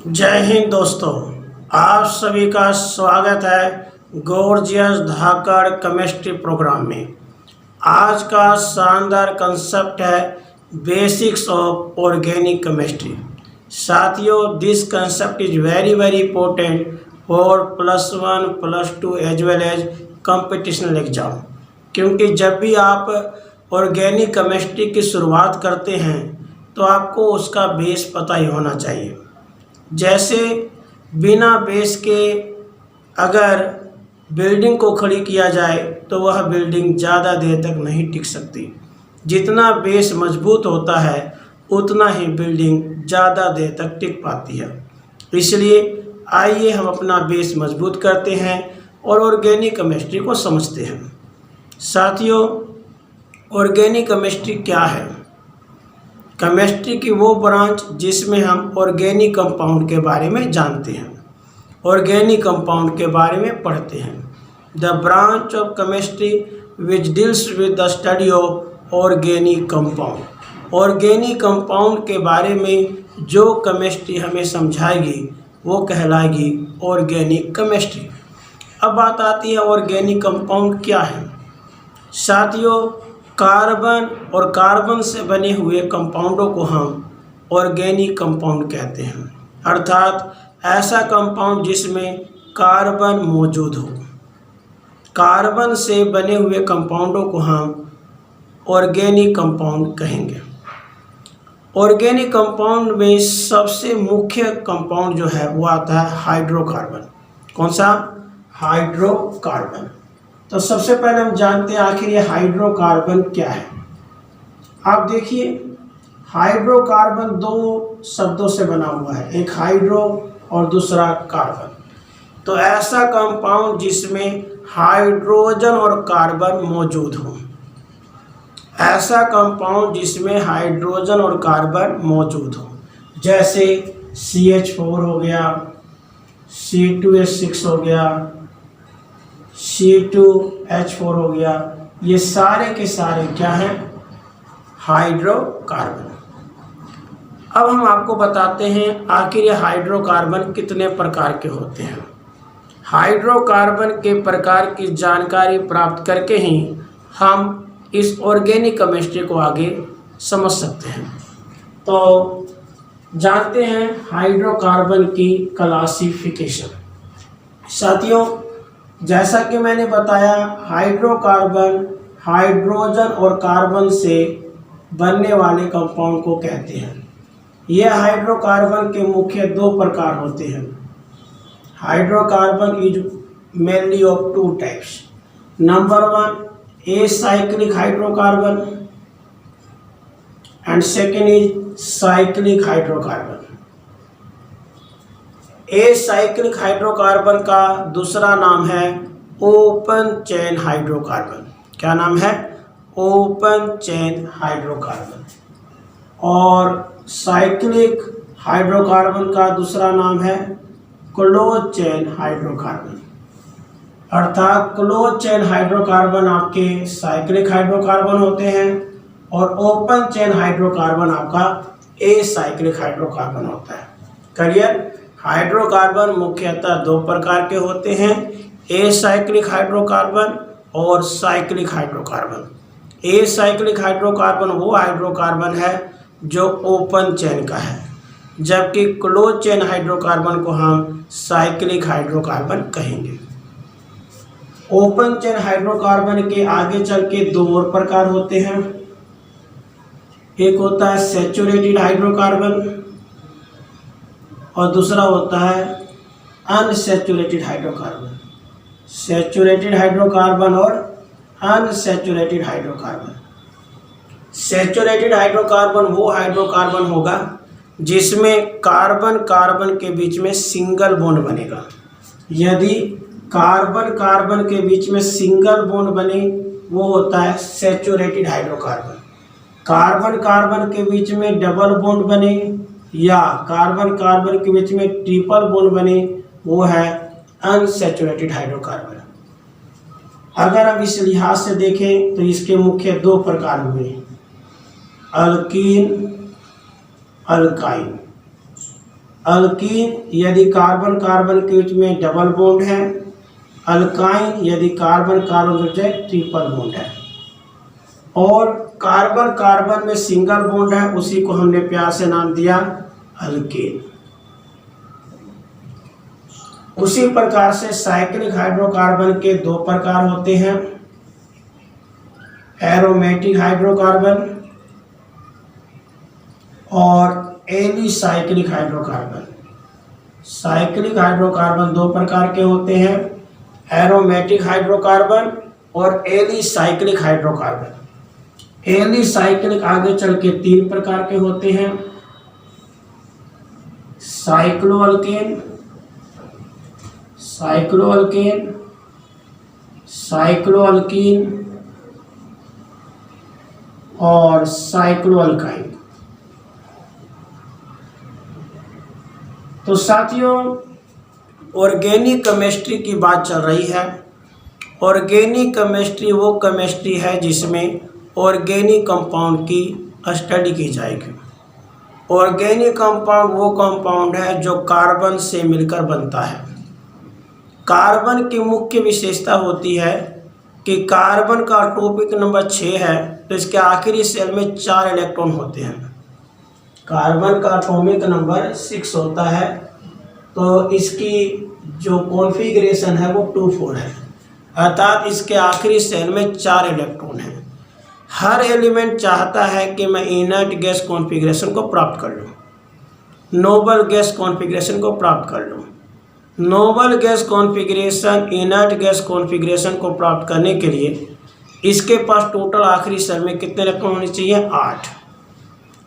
जय हिंद दोस्तों, आप सभी का स्वागत है गॉर्जियस धाकड़ केमिस्ट्री प्रोग्राम में। आज का शानदार कंसेप्ट है बेसिक्स ऑफ ऑर्गेनिक केमिस्ट्री। साथियों, this concept is very important for +1 +2 as well as competitional exam, क्योंकि जब भी आप ऑर्गेनिक केमिस्ट्री की शुरुआत करते हैं तो आपको उसका बेस पता ही होना चाहिए। जैसे बिना बेस के अगर बिल्डिंग को खड़ी किया जाए तो वह बिल्डिंग ज़्यादा देर तक नहीं टिक सकती। जितना बेस मजबूत होता है उतना ही बिल्डिंग ज़्यादा देर तक टिक पाती है। इसलिए आइए हम अपना बेस मजबूत करते हैं और ऑर्गेनिक केमिस्ट्री को समझते हैं। साथियों, ऑर्गेनिक केमिस्ट्री क्या है? केमिस्ट्री की वो ब्रांच जिसमें हम ऑर्गेनिक कंपाउंड के बारे में जानते हैं, ऑर्गेनिक कंपाउंड के बारे में पढ़ते हैं। The branch of chemistry which deals with the study of organic compound. Organic compound के बारे में जो केमिस्ट्री हमें समझाएगी वो कहलाएगी ऑर्गेनिक केमिस्ट्री। अब बात आती है ऑर्गेनिक कंपाउंड क्या है। साथियों, कार्बन और कार्बन से बने हुए कंपाउंडों को हम ऑर्गेनिक कंपाउंड कहते हैं, अर्थात ऐसा कंपाउंड जिसमें कार्बन मौजूद हो। कार्बन से बने हुए कंपाउंडों को हम ऑर्गेनिक कंपाउंड कहेंगे। ऑर्गेनिक कंपाउंड में सबसे मुख्य कंपाउंड जो है वो आता है हाइड्रोकार्बन। कौन सा? हाइड्रोकार्बन। तो सबसे पहले हम जानते हैं आखिर ये हाइड्रोकार्बन क्या है। आप देखिए, हाइड्रोकार्बन दो शब्दों से बना हुआ है, एक हाइड्रो और दूसरा कार्बन। तो ऐसा कंपाउंड जिसमें हाइड्रोजन और कार्बन मौजूद हो, ऐसा कंपाउंड जिसमें हाइड्रोजन और कार्बन मौजूद हो, जैसे CH4 हो गया, C2H6 हो गया, C2H4 हो गया। ये सारे के सारे क्या हैं? हाइड्रोकार्बन। अब हम आपको बताते हैं आखिर ये हाइड्रोकार्बन कितने प्रकार के होते हैं। हाइड्रोकार्बन के प्रकार की जानकारी प्राप्त करके ही हम इस ऑर्गेनिक केमिस्ट्री को आगे समझ सकते हैं। तो जानते हैं हाइड्रोकार्बन की क्लासिफिकेशन। साथियों, जैसा कि मैंने बताया, हाइड्रोकार्बन हाइड्रोजन और कार्बन से बनने वाले कंपाउंड को कहते हैं। यह हाइड्रोकार्बन के मुख्य दो प्रकार होते हैं। Hydrocarbon is mainly of two types. Number 1, acyclic hydrocarbon and second is cyclic hydrocarbon. Acyclic hydrocarbon का दूसरा नाम है ओपन चेन हाइड्रोकार्बन। क्या नाम है? Open chain hydrocarbon. और साइक्लिक हाइड्रोकार्बन का दूसरा नाम है क्लोज चेन हाइड्रोकार्बन। अर्थात क्लोज चेन हाइड्रोकार्बन आपके साइक्लिक हाइड्रोकार्बन होते हैं और ओपन चेन हाइड्रोकार्बन आपका एसाइक्लिक हाइड्रोकार्बन होता है। क्लियर? हाइड्रोकार्बन मुख्यतः दो प्रकार के होते हैं, एसाइक्लिक हाइड्रोकार्बन और साइक्लिक हाइड्रोकार्बन। एसाइक्लिक हाइड्रोकार्बन वो हाइड्रोकार्बन है जो ओपन चेन का है, जबकि क्लोज चेन हाइड्रोकार्बन को हम साइक्लिक हाइड्रोकार्बन कहेंगे। ओपन चेन हाइड्रोकार्बन के आगे चल के दो और प्रकार होते हैं। एक होता है सैचुरेटेड हाइड्रोकार्बन और दूसरा होता है अनसैचुरेटेड हाइड्रोकार्बन। सैचुरेटेड हाइड्रोकार्बन और अनसैचुरेटेड हाइड्रोकार्बन। सैचुरेटेड हाइड्रोकार्बन वो हाइड्रोकार्बन होगा जिसमें कार्बन कार्बन के बीच में सिंगल बॉन्ड बनेगा। यदि कार्बन कार्बन के बीच में सिंगल बॉन्ड बने वो होता है सैचुरेटेड हाइड्रोकार्बन। कार्बन कार्बन के बीच में डबल बॉन्ड बने या कार्बन कार्बन के बीच में ट्रिपल बॉन्ड बने वो है अनसैचुरेटेड हाइड्रोकार्बन। अगर हम इस लिहाज से देखें तो इसके मुख्य दो प्रकार हुए, अल्कीन, अल्काइन। अल्कीन यदि कार्बन कार्बन के बीच में डबल बॉन्ड है, अल्काइन यदि कार्बन कार्बन के बीच में ट्रिपल बॉन्ड है, और कार्बन कार्बन में सिंगल बॉन्ड है, उसी को हमने प्यार से नाम दिया अल्केन। उसी प्रकार से साइक्लिक हाइड्रोकार्बन के दो प्रकार होते हैं, एरोमेटिक हाइड्रोकार्बन और एलिसाइक्लिक हाइड्रोकार्बन। साइक्लिक हाइड्रोकार्बन दो प्रकार के होते हैं, एरोमेटिक हाइड्रोकार्बन और एलिसाइक्लिक हाइड्रोकार्बन। एलिसाइक्लिक आगे चल के तीन प्रकार के होते हैं, साइक्लोअल्केन, साइक्लोअल्केन, साइक्लोअल्कीन और साइक्लोअल्काइन। तो साथियों, ऑर्गेनिक केमिस्ट्री की बात चल रही है। ऑर्गेनिक केमिस्ट्री वो केमिस्ट्री है जिसमें ऑर्गेनिक कंपाउंड की स्टडी की जाएगी। ऑर्गेनिक कंपाउंड वो कंपाउंड है जो कार्बन से मिलकर बनता है। कार्बन की मुख्य विशेषता होती है कि कार्बन का टॉपिक नंबर 6 है, तो इसके आखिरी सेल में 4 इलेक्ट्रॉन होते हैं। कार्बन का एटॉमिक नंबर 6 होता है, तो इसकी जो कॉन्फ़िगरेशन है वो 2,4 है, अर्थात इसके आखिरी सेल में 4 इलेक्ट्रॉन हैं। हर एलिमेंट चाहता है कि मैं इनर्ट गैस कॉन्फ़िगरेशन को प्राप्त कर लूँ, नोबल गैस कॉन्फ़िगरेशन को प्राप्त कर लूँ। Noble gas configuration, inert gas configuration को प्राप्त करने के लिए इसके पास टोटल आखिरी सेल में कितने इलेक्ट्रॉन होने चाहिए? 8।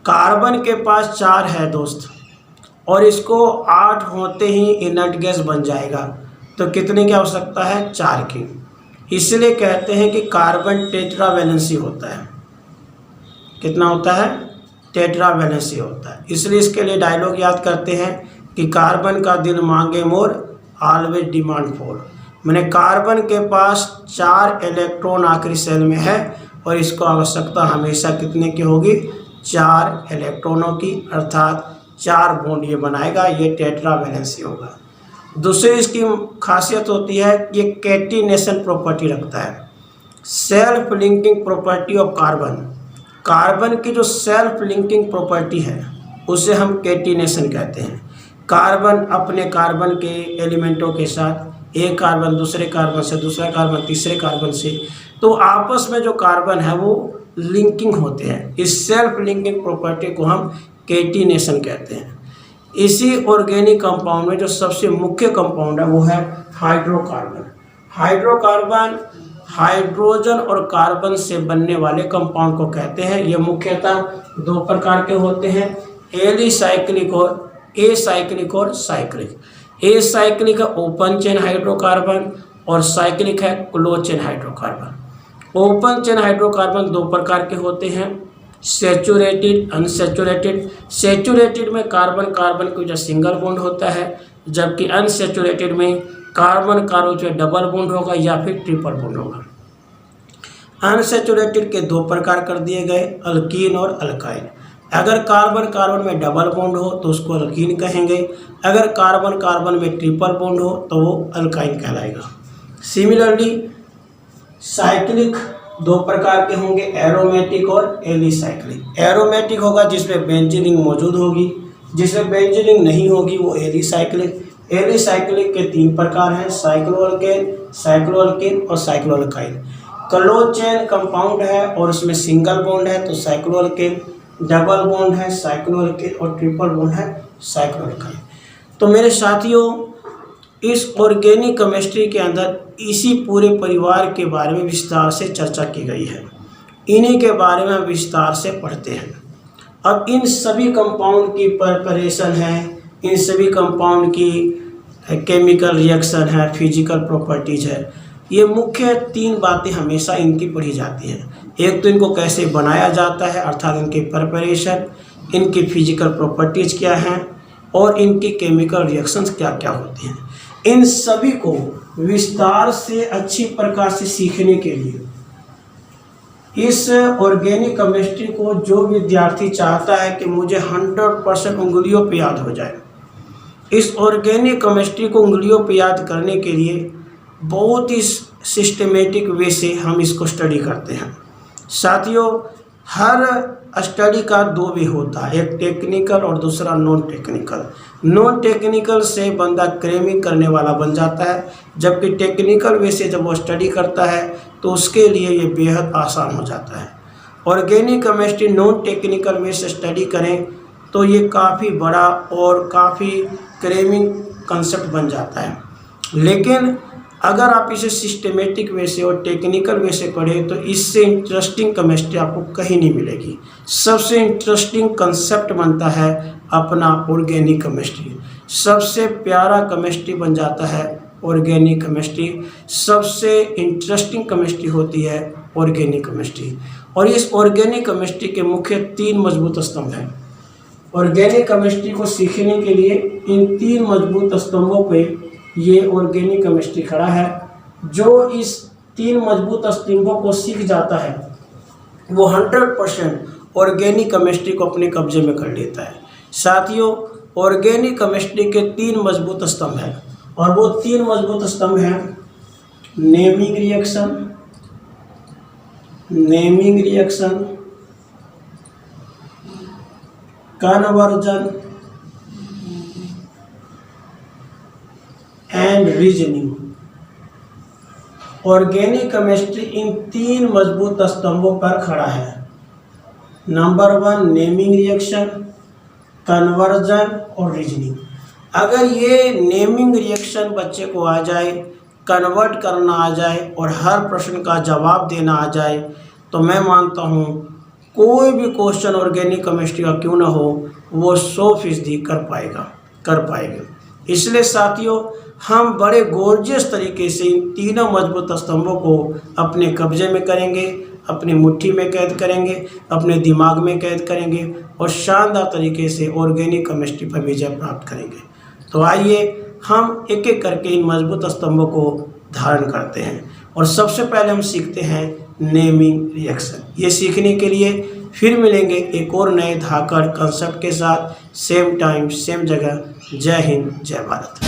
कार्बन के पास 4 है दोस्त, और इसको 8 होते ही इनर्ट गैस बन जाएगा, तो कितने की आवश्यकता है? 4 की। इसलिए कहते हैं कि कार्बन टेट्रावैलेंसी होता है। कितना होता है? टेट्रावैलेंसी होता है। इसलिए इसके लिए डायलॉग याद करते हैं कि कार्बन का दिल मांगे मोर, ऑलवेज डिमांड फोर। मैंने कार्बन के पास 4 इलेक्ट्रॉन आखिरी सेल में है, और इसको आवश्यकता हमेशा कितने की होगी? 4 इलेक्ट्रॉनों की, अर्थात 4 बॉन्ड ये बनाएगा, ये टेट्रावैलेंसी होगा। दूसरी इसकी खासियत होती है कि ये कैटिनेशन प्रॉपर्टी रखता है, self linking property of carbon. Carbon की जो सेल्फ लिंकिंग प्रॉपर्टी है उसे हम कैटिनेशन कहते हैं। कार्बन अपने कार्बन के एलिमेंटों के साथ, एक कार्बन दूसरे कार्बन से, दूसरा कार्बन तीसरे कार्बन से, तो आपस में जो कार्बन है वो लिंकिंग होते हैं। इस सेल्फ लिंकिंग प्रॉपर्टी को हम कैटिनेशन कहते हैं। इसी ऑर्गेनिक कंपाउंड में जो सबसे मुख्य कंपाउंड है वो है हाइड्रोकार्बन। हाइड्रोकार्बन हाइड्रोजन और कार्बन से बनने वाले कंपाउंड को कहते हैं। ये मुख्यतः 2 प्रकार के होते हैं, एलिसाइक्लिक और एसाइक्लिक और साइक्लिक। एसाइक्लिक है ओपन चेन हाइड्रोकार्बन, और साइक्लिक है close chain hydrocarbon. Open chain hydrocarbon 2 प्रकार के होते हैं, सैचुरेटेड, अनसैचुरेटेड। सैचुरेटेड में कार्बन कार्बन को जो सिंगल बॉन्ड होता है, जबकि अनसैचुरेटेड में कार्बन कार्बन जो डबल बॉन्ड होगा या फिर ट्रिपल बॉन्ड होगा। अनसैचुरेटेड के 2 प्रकार कर दिए गए, अल्कीन और अल्काइन। अगर कार्बन कार्बन में डबल बॉन्ड हो तो उसको अल्कीन कहेंगे, अगर कार्बन कार्बन में ट्रिपल बॉन्ड हो तो वो अल्काइन कहलाएगा। सिमिलरली साइक्लिक 2 प्रकार के होंगे, एरोमेटिक और एलिसाइक्लिक। एरोमेटिक होगा जिसमें बेंजीन रिंग मौजूद होगी, जिसमें बेंजीन रिंग नहीं होगी वो एलिसाइक्लिक। एलिसाइक्लिक के 3 प्रकार हैं, साइक्लोअल्केन, साइक्लोअल्कीन और साइक्लोअल्काइन। क्लोज चेन कंपाउंड है और उसमें सिंगल बॉन्ड है तो साइक्लोअल्केन, डबल बॉन्ड है साइक्लोअल्केन और ट्रिपल बॉन्ड है साइक्लोअल्काइन। तो मेरे साथियों, इस ऑर्गेनिक केमिस्ट्री के अंदर इसी पूरे परिवार के बारे में विस्तार से चर्चा की गई है। इन्हीं के बारे में हम विस्तार से पढ़ते हैं। अब इन सभी कंपाउंड की प्रिपरेशन है, इन सभी कंपाउंड की केमिकल रिएक्शन है, फिजिकल प्रॉपर्टीज है। ये मुख्य 3 बातें हमेशा इनकी पढ़ी जाती हैं। एक तो इनको कैसे बनाया जाता है, अर्थात इनकी प्रिपरेशन, इनकी फिजिकल प्रॉपर्टीज क्या हैं और इनकी केमिकल रिएक्शंस क्या क्या होती हैं। इन सभी को विस्तार से अच्छी प्रकार से सीखने के लिए इस ऑर्गेनिक केमिस्ट्री को जो विद्यार्थी चाहता है कि मुझे 100% उंगलियों पे याद हो जाए, इस ऑर्गेनिक केमिस्ट्री को उंगलियों पे याद करने के लिए बहुत ही सिस्टमेटिक वे से हम इसको स्टडी करते हैं। साथियों, हर स्टडी का दो वे होता है, एक टेक्निकल और दूसरा नॉन टेक्निकल। नॉन टेक्निकल से बंदा क्रेमिंग करने वाला बन जाता है, जबकि टेक्निकल वे से जब वो स्टडी करता है तो उसके लिए ये बेहद आसान हो जाता है। Organic chemistry non technical way से स्टडी करें तो ये काफ़ी बड़ा और काफ़ी क्रेमिंग कंसेप्ट बन जाता है। लेकिन अगर आप इसे सिस्टमेटिक वे से और टेक्निकल वे से पढ़ें तो इससे इंटरेस्टिंग केमिस्ट्री आपको कहीं नहीं मिलेगी। सबसे इंटरेस्टिंग कंसेप्ट बनता है अपना ऑर्गेनिक केमिस्ट्री। सबसे प्यारा केमिस्ट्री बन जाता है ऑर्गेनिक केमिस्ट्री। सबसे इंटरेस्टिंग केमिस्ट्री होती है ऑर्गेनिक केमिस्ट्री। और इस ऑर्गेनिक केमिस्ट्री के मुख्य 3 मजबूत स्तंभ हैं। ऑर्गेनिक केमिस्ट्री को सीखने के लिए इन 3 मजबूत स्तंभों पे ये ऑर्गेनिक केमिस्ट्री खड़ा है। जो इस 3 मजबूत स्तंभों को सीख जाता है वो 100% ऑर्गेनिक केमिस्ट्री को अपने कब्जे में कर लेता है। साथियों, ऑर्गेनिक केमिस्ट्री के 3 मजबूत स्तंभ हैं और वो 3 मजबूत स्तंभ हैं naming reaction, conversion and reasoning. Organic chemistry in 3 मजबूत स्तंभों पर खड़ा है। नंबर 1 नेमिंग रिएक्शन, कन्वर्जन और रीजनिंग। अगर ये नेमिंग रिएक्शन बच्चे को आ जाए, कन्वर्ट करना आ जाए और हर प्रश्न का जवाब देना आ जाए तो मैं मानता हूँ कोई भी क्वेश्चन ऑर्गेनिक केमिस्ट्री का क्यों ना हो वो 100% कर पाएगा। इसलिए साथियों, हम बड़े गॉर्जियस तरीके से इन तीनों मजबूत स्तंभों को अपने कब्जे में करेंगे, अपनी मुट्ठी में कैद करेंगे, अपने दिमाग में कैद करेंगे और शानदार तरीके से ऑर्गेनिक केमिस्ट्री पर विजय प्राप्त करेंगे। तो आइए हम एक एक करके इन मजबूत स्तंभों को धारण करते हैं और सबसे पहले हम सीखते हैं नेमिंग रिएक्शन। ये सीखने के लिए फिर मिलेंगे एक और नए धाकड़ कंसेप्ट के साथ, सेम टाइम सेम जगह। जय हिंद, जय भारत।